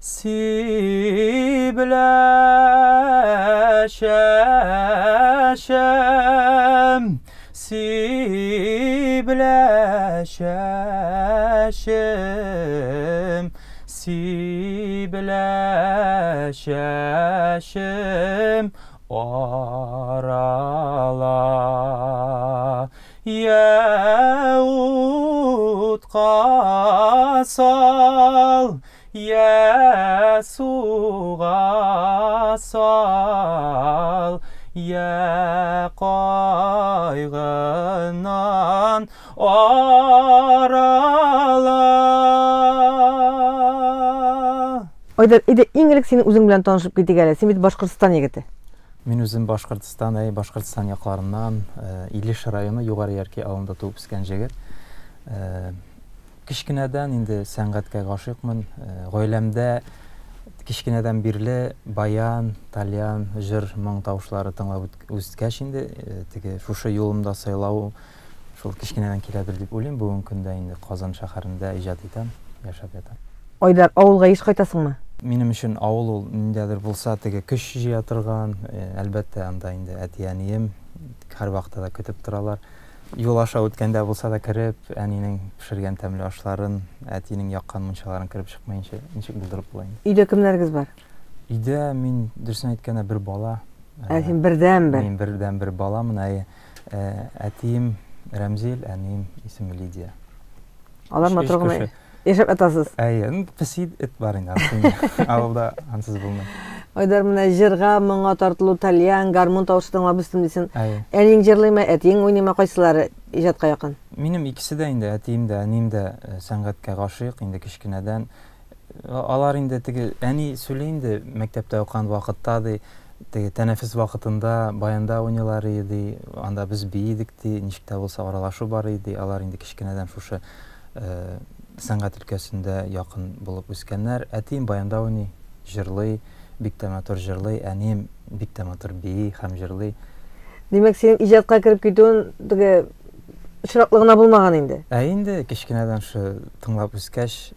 Sibləşəşəm, sibləşəşəm, sibləşəşəm arala. Yahut qasal, Yasuğa sal, ya qaygınan arala. Aydar, İngiliz senin uzun bilen tanışıp gittik hele. Sen bir Başkırtistan yigiti. Мен өзім Башқұртстан яқларынан Илиш районы Юғары Ярке ауылында туып өскен жігіт. Кішкенеден енді сәнғатқа ғашықмын. Ғойләмдә кішкенеден бірлі баян, тальян, жыр, мұң тауышлары тыңлап өскәш енді. Шушы юлымда сайлау шул кішкенеден келедір деп ойлаймын. Бүгін күнде енді Қазан шәһәрендә ижад етем, яшап ятам. Айдар, ауылға еш қайтасың ма? Минем үшін ауыл ул ниндәдер булса теге көч җыя торган, әлбәттә анда инде әтиәнием һәр вакытта да көтеп торалар. Юл аша үткәндә булса да кереп, әнинең пешергән тәмле ашларын, әтинең яккан мунчаларын кереп чыкмаенча ничек булдырып булайын. Өйдә кемнәргез бар? Өйдә мин дөресен әйткәндә бер бала. Син бердән-бер. Мин бердән-бер баламын. Әтием Рәмзил, әнием исеме Лидия. Алар матур гына яшәп атасыз. Песид эт бар инде. Авылда ансыз булмый. Айдар, менә җырга, моңа тартылу, тальян, гармон тавышы тыңлап үстем дисен. Әниң җырлыймы, әтиең уйныймы, кайсылары иҗатка якын? Минем икесе дә инде, әтием дә, әнием дә сәнгатькә гашыйк, инде кичкенәдән. Алар инде теге әни сөйләй инде, мәктәптә укыган вакытта ди, теге тәнәфес вакытында баянда уйныйлар иде, анда без биидек ди, ничек тә булса аралашу бар иде. Алар инде кичкенәдән шушы сәнгать өлкәсендә якын булып үскәннәр. Әтием баянда уйный, җырлый, бик тә матур җырлый, әнием бик тә матур бии һәм җырлый. Димәк, син иҗатка кирип китүен теге очраклыгына булмаган инде. Инде кичкенәдән шу тыңлап үскәч,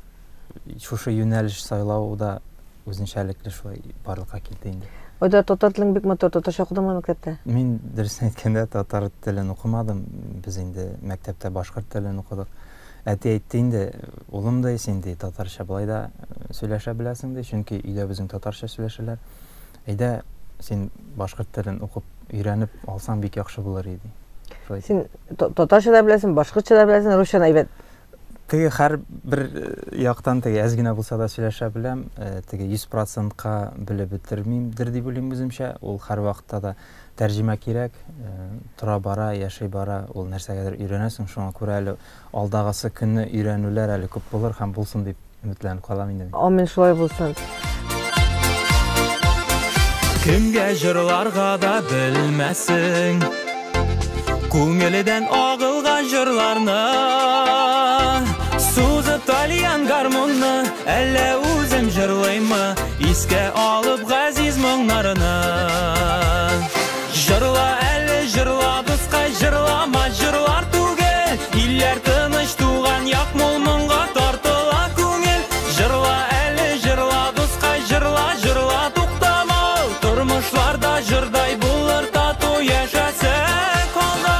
шушы юнәлеш сайлау да үзенчәлекле шулай барлыкка килде инде. Айдар, татар телең бик матур, татарча укыдыңмы мәктәптә? Мин дөресен әйткәндә татар телен укымадым. Без инде мәктәптә башкорт телен укыдык. Әти әйтте инде, улым да син ди татарча булай да сөйләшә беләсең ди, чөнки өйдә безнең татарча сөйләшәләр. Әйдә син башкорт телен укып өйрәнеп алсаң бик яхшы булыр иде. Син татарча да беләсең, башкортча да беләсең, русча да әйбәт. Теге һәр бер яктан теге әз генә булса да сөйләшә беләм, теге 100%-ка белеп бетермимдер дип уйлыйм үземчә. Ул һәр вакытта да тәрҗемә кирәк, тора бара, яшәй бара, ул нәрсәгәдер өйрәнәсең, шуңа күрә әле алдагысы көнне өйрәнүләр әле күп булыр һәм булсын дип өметләнеп калам инде. Амин, шулай булсын. Кемгә җырларга да белмәсең, күңелдән агылган җырларны, сузып тальян гармонны, әллә үзем җырлыймы, искә алып газиз моңнарны. Жырла әле, жырла бускай, жырлама жырлар түгел, илләр тыныч туган як мул моңга тартыла күңел. Жырла әле, жырла бускай, жырла, жырла туктамау, тормышларда жырдай булыр тату яшәсәк алда.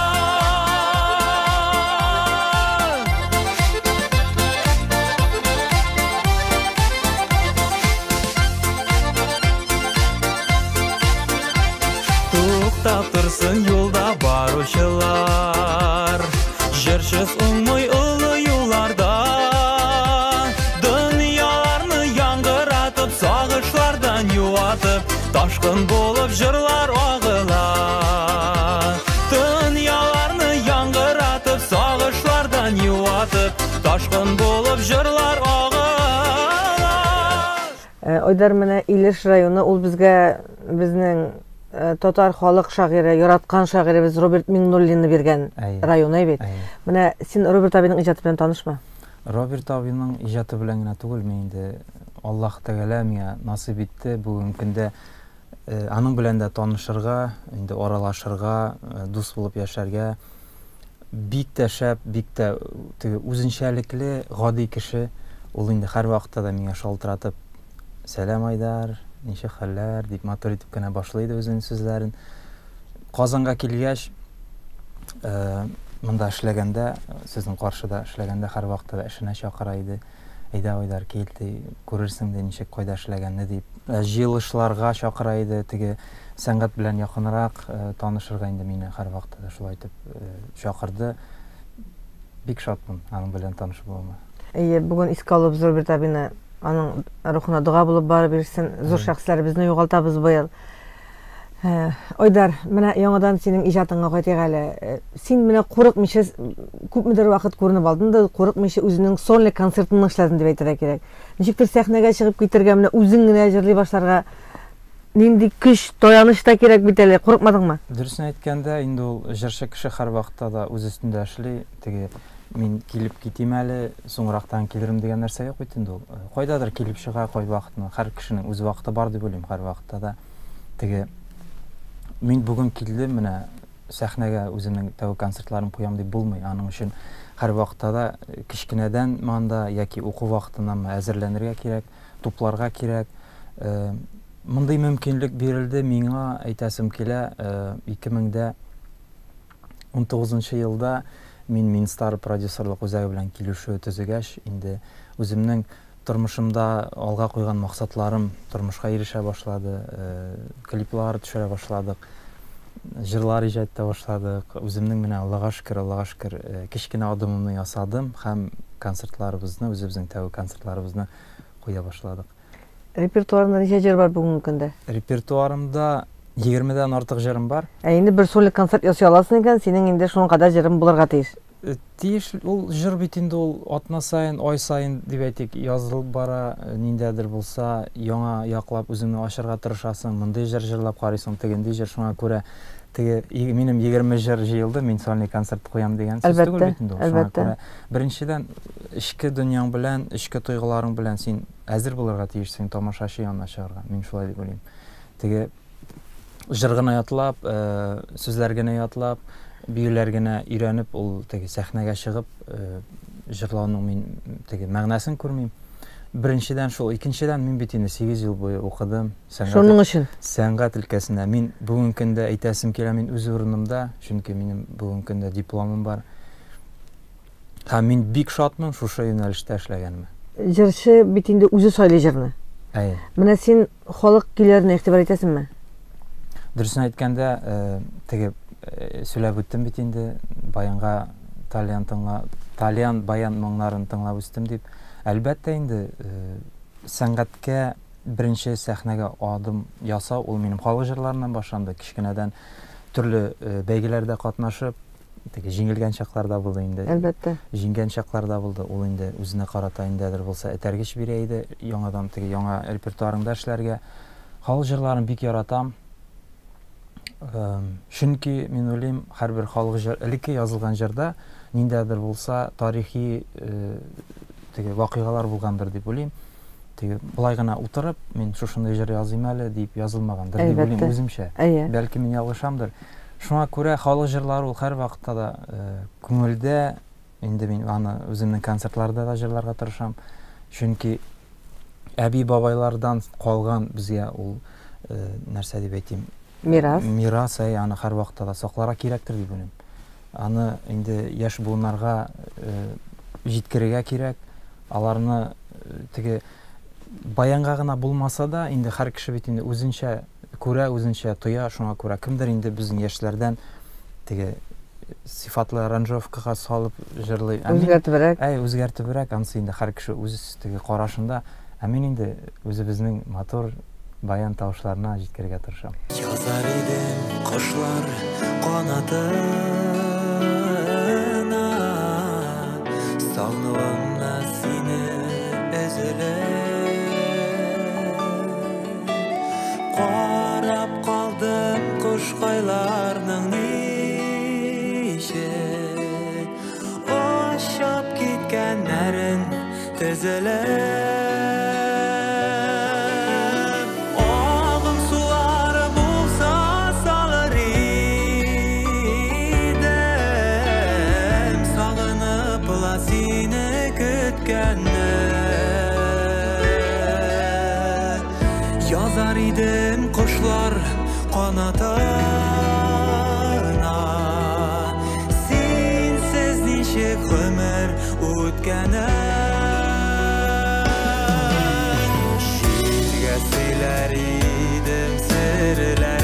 Тапtırсın yolda baruşlar, jırşız uңмый ылы yollarda, dünyalarını яңгыратып, сагышлардан юатып, ташкын болып жырлар агыла. Dünyalarını яңгыратып, сагышлардан юатып, ташкын болып жырлар агыла. Айдар, менә Илеш районы, ул безнең татар халык шагыйре, яраткан шагыйребез Роберт Миңнуллинны биргән район әйбәт. Менә син Роберт абыйның иҗаты белән танышма? Роберт абыйның иҗаты белән генә түгел, мин инде Аллаһ Тәгалә миңа насыйп итте бүген көндә аның белән дә танышырга, инде аралашырга, дус булып яшәргә. Бик тә шәп, бик тә үзенчәлекле, гади кеше. Ул инде һәр вакытта да миңа шалтыратып Сәлам Айдар, ничек хәлләр дип матур итеп кенә башлый үзенең сүзләрен. Казанга килгәч, монда эшләгәндә, сезнең каршыда эшләгәндә һәр вакытта эшенә чакыра иде. Әйдә Айдар кил, күрерсең дә ничек кайда эшләгәнне дип. Җыелышларга чакыра иде, теге сәнгать белән якынрак танышырга инде мине һәр вакытта шулай итеп чакырды. Бик шатмын аның белән таныш булуыма. Бүген искә алып Роберт абыны, аның рухына дуга булып барып бирсен, зур шәхесләребезне югалтабыз быел. Айдар, менә яңадан синең иҗатыңа кайтыйк әле. Син менә курыкмыйча күпмедер вакыт күренеп алдың да, курыкмыйча үзенең сольный концертын эшләдең дип әйтергә кирәк. Ничектер сәхнәгә чыгып китәргә, менә үзең генә җырлый башларга нинди көч, таяныш та кирәк бит әле, курыкмадыңмы? Дөресен әйткәндә, инде ул җырчы кеше һәр вакытта да үз өстендә эшли, теге мин килеп китим әле, соңрактан килерим дигән нәрсә юк бит инде ул. Кайдадыр килеп чыга, кай вакытны, һәр кешенең үз вакыты бар дип уйлыйм, һәр вакытта да. Теге мин бүген килдем, менә сәхнәгә үземнең тәүге концертларым куям дип булмый. Аның өчен һәр вакытта да кичкенәдән манда яки уку вакытыннан әзерләнергә кирәк, тупларга кирәк. Мондый мөмкинлек бирелде миңа, әйтәсем килә, 2019 елда мин Минстар продюсерлык үзәге белән килешү төзегәч, инде үземнең тормышымда алга куйган максатларым тормышка ирешә башлады, клиплар төшерә башладык, җырлар иҗат итә башладык. Үземнең менә Аллага шөкер, кичкенә адымымны ясадым һәм концертларыбызны, үзебезнең тәүге концертларыбызны куя башладык. Репертуарында ничә җыр бар бүгенге көндә? Репертуарымда 20дән артык җырым бар. Инде бер сольный концерт ясый аласың икән, синең инде шуңа кадәр җырың булырга тиеш. Тиеш, ул җыр бит инде ул атна сайын, ай сайын дип әйтик, язылып бара, ниндәдер булса, яңа яклап үзеңне ачарга тырышасың, мондый җыр җырлап карыйсың, тегенди җыр, шуңа күрә теге минем 20 җыр җыелды, мин сольный концерт куям дигән сүз түгел бит инде ул. Шуңа күрә беренчедән ичке дөньяң белән, ичке тойгыларың белән син әзер булырга тиешсең тамашачы янына чыгарга. Мин шулай дип уйлыйм. Теге җыр гына ятлап, сүзләр генә ятлап, биюләр генә өйрәнеп, ул теге сәхнәгә чыгып, җырлауның мин теге мәгънәсен күрмим. Беренчедән шул, икенчедән мин бит инде 8 ел буе укыдым. Шуның өчен Сәнгать өлкәсендә мин бүген көндә әйтәсем килә, мин үз урынымда, чөнки минем бүген көндә дипломым бар. Һәм мин бик шатмын шушы юнәлештә эшләгәнемә. Җырчы бит инде үзе сайлый җырны. Менә син халык көйләренә игътибар итәсеңме? Дөресен әйткәндә, теге сөйләп үттем бит инде, баянга талиан баян моңнарын тыңлап үстем дип. Әлбәттә инде сәнгатькә беренче сәхнәгә адым ясау ул минем халык җырларыннан башланды. Кичкенәдән төрле бәйгеләрдә катнашып, теге җиңелгән чакларда булды инде. Әлбәттә. Җиңгән чакларда булды. Ул инде үзенә карата индәдер булса этәргеч бирә иде, яңадан теге яңа репертуарында эшләргә. Халык җырларын бик яратам. Чөнки мин уйлыйм, һәрбер халык җыр элекке язылган җырда ниндәдер булса тарихи теге вакыйгалар булгандыр дип уйлыйм. Теге булай гына утырып, мин шушындай җыр языйм әле дип язылмагандыр дип уйлыйм үземчә. Бәлки мин ялгышамдыр. Шуңа күрә халык җырлары ул һәр вакытта да күңелдә, инде мин аны үземнең концертларда да җырларга тырышам. Чөнки әби бабайлардан калган безгә ул нәрсә дип әйтим, мирас, аны һәр вакытта да сакларга кирәктер дип уйлыйм. Аны инде яшь буыннарга җиткерергә кирәк. Аларны теге баянга гына булмаса да, инде һәр кеше бит инде үзенчә күрә, үзенчә тоя, шуңа күрә кемдер инде безнең яшьләрдән теге сифатлы аранжировкага салып җырлый. Үзгәртебрәк, анысы инде һәр кеше үз теге карашында. Мин инде үзебезнең матур баян тавышларына җиткерергә тырышам. Язар идем кошлар канатына, сагынуымна сине өзелеп, карап калдым кушкайларның ничек ашап киткәннәрен тезелеп. Yazar idim kuşlar kanatına, sensiz nişek ömür o'tganin. Şiirga siler idim sirlarimni,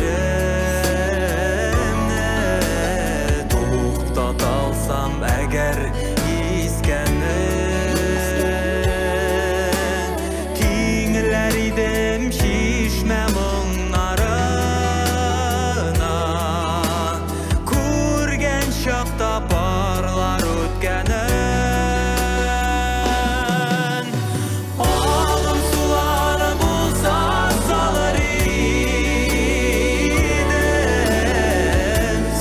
to'xtat alsam agar isganin. Tinglar idim şişme munlarına, ko'rgan chaqda parlar o'tganin. Oğlum suları bulsa salır idim,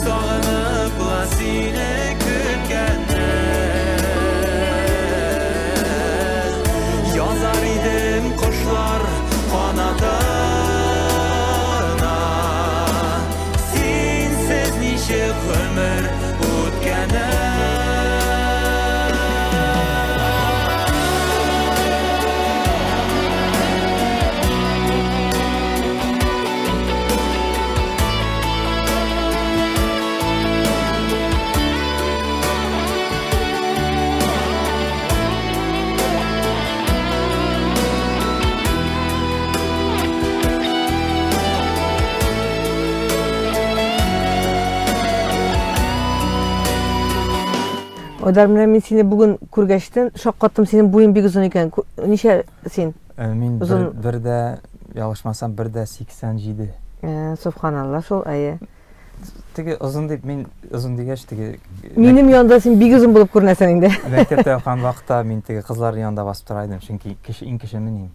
sog'inibla seni kutganin. Yazar idim kuşlar kanatına, sensiz nişek ömür o'tganin. Oyдар менен мен сени бүгүн күргәчтен шаккаттым, сенин буйың бик узун экен. Ничә син? Мен бирдә, ялгышмасам, 1.87. Субханалла, шул айы. Теге узун дип, мен узун дигәч, теге Минем янда син бик узун булып күренәсең инде. Мәктәптә укыган вакытта мен теге кызлар янында басып тора идем, чөнки иң кече мен идем.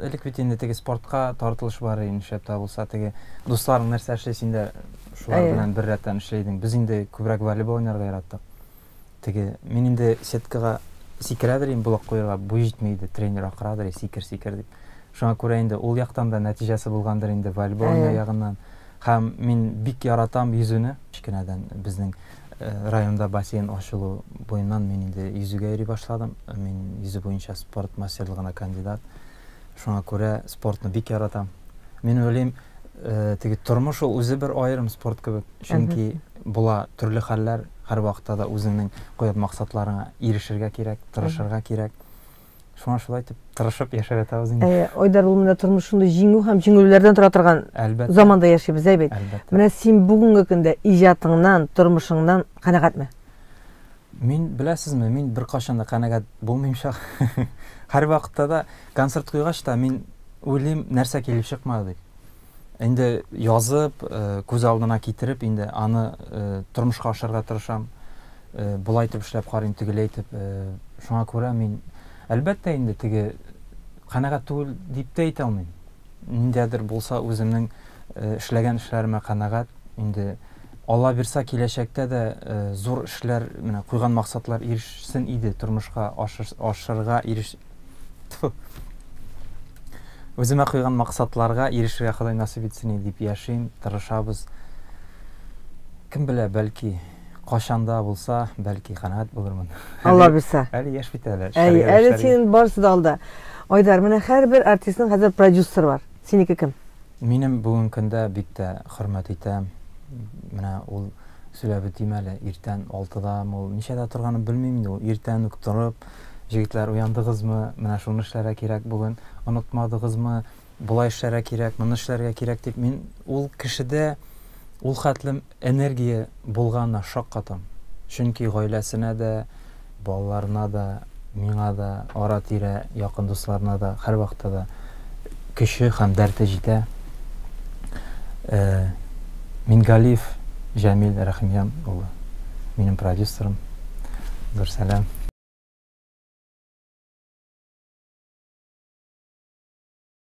Элек бит инде теге спортка тартылыш бар иде, нишләп булса, теге дусларың нәрсә эшләй, син дә шулар белән бер рәттән эшләйдең. Без инде күбрәк волейбол уйнарга яраттык. Теге мен инде сеткага сикерәдер идем, булак куярга буй җитмәйде, тренер акырадыр, сикер дип. Шуңа күрә инде ул яктан да нәтиҗәсе булгандыр инде волейбол ягыннан. Һәм мин бик яратам йөзүне. Кичкенәдән безнең районда бассейн ачылу буеннан мен инде йөзүгә йөри башладым. Мен йөзү буенча спорт мастерлыгына кандидат. Шуңа күрә спортны бик яратам. Мен уйлыйм, теге тормыш ул үзе бер аерым спорт кебек. Чөнки була төрле хәлләр, һәр вакытта да үзеңнең куйган максатларыңа ирешергә кирәк, тырышырга кирәк. Шуңа шулай итеп тырышып яшәп ятабыз инде. Ойдар, ул менә тормышында җиңү һәм җиңүләрдән тора торган заманда яшибез, әйбәт. Менә син бүгенге көндә иҗатыңнан, тормышыңнан канәгатьме? Мин, беләсезме, мин бер кашан да канәгать булмыймча. Һәр вакытта да концерт куйгач та мин уйлыйм, нәрсә килеп чыкмады дип. Инде язып, күз алдына китереп, инде аны тормышка ашырга тырышам. Булай итеп эшләп карыйм, тегеләй итеп. Шуңа күрә мин әлбәттә инде теге канәгать түгел дип тә әйтә алмыйм. Ниндәдер булса үземнең эшләгән эшләремә канәгать. Инде Алла бирсә киләчәктә дә зур эшләр, менә куйган максатлар ирешсен иде, тормышка ашырга Өземә куйган максатларга ирешергә Ходай насыйп итсен дип яшим, тырышабыз. Кем белә, бәлки кашанда булса, бәлки канәгать булырмын. Алла бирсә. Әле яшь бит әле. Әле синең барысы да алда. Ойдар, менә һәрбер артистның хәзер продюсер бар. Синеке кем? Минем бүген көндә бик тә хөрмәт итәм. Менә ул сөйләп үтим әле, иртән 6-да, ул ничәдә торганын белмим инде. Ул иртән үк торып, җегетләр уяндыгызмы, менә шуны эшләргә кирәк бүген, онытмадыгызмы, булай эшләргә кирәк, моны эшләргә кирәк дип, мин ул кешедә ул хәтлем энергия булганына шаккатам. Чөнки гаиләсенә дә, балаларына да, миңа да, ара-тирә якын дусларына да һәр вакытта да көче һәм дәрте җитә. Мингалиев Җәмил Рәхимҗан улы, минем продюсерым. Зур сәлам.